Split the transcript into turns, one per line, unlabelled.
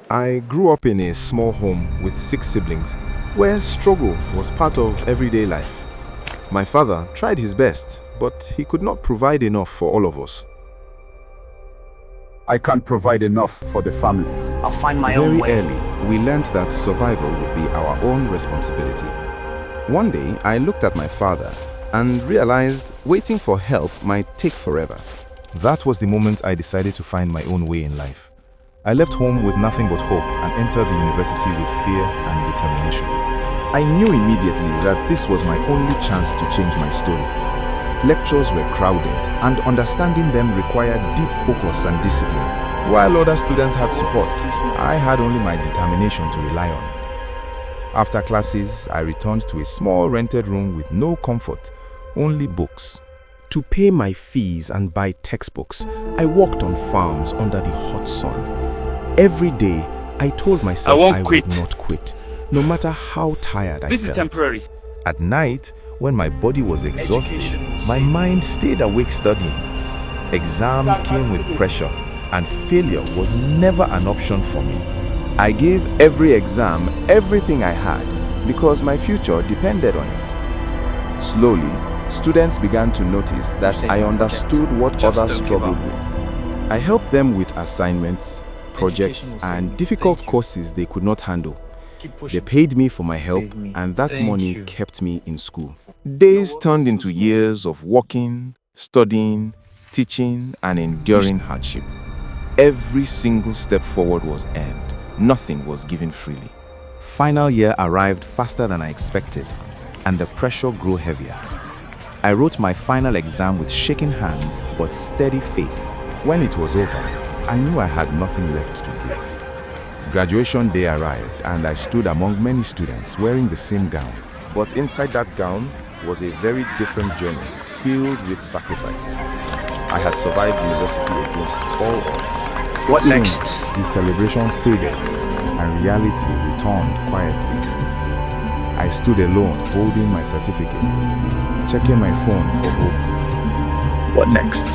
I grew up in a small home with 6 siblings where struggle was part of everyday life. My father tried his best, but he could not provide enough for all of us.
I can't provide enough for the family.
I'll find my own
Very
way.
early, we learned that survival would be our own responsibility. One day, I looked at my father and realized waiting for help might take forever. That was the moment I decided to find my own way in life. I left home with nothing but hope and entered the university with fear and determination. I knew immediately that this was my only chance to change my story. Lectures were crowded, and understanding them required deep focus and discipline. While other students had support, I had only my determination to rely on. After classes, I returned to a small rented room with no comfort, only books. To pay my fees and buy textbooks, I worked on farms under the hot sun. Every day, I told myself I would not quit, no matter how tired I felt.
This is temporary.
At night, when my body was exhausted, my mind stayed awake studying. Exams came with pressure, and failure was never an option for me. I gave every exam everything I had because my future depended on it. Slowly, students began to notice that I understood what others struggled with. I helped them with assignments, projects, and difficult courses they could not handle. They paid me for my help, and that money kept me in school. Days turned into years of working, studying, teaching, and enduring hardship. Every single step forward was earned. Nothing was given freely. Final year arrived faster than I expected, and the pressure grew heavier. I wrote my final exam with shaking hands but steady faith. When it was over, I knew I had nothing left to give. Graduation day arrived, and I stood among many students wearing the same gown. But inside that gown was a very different journey, filled with sacrifice. I had survived university against all odds.
What
Soon,
next?
the celebration faded, and reality returned quietly. I stood alone, holding my certificate, checking my phone for hope.
What next?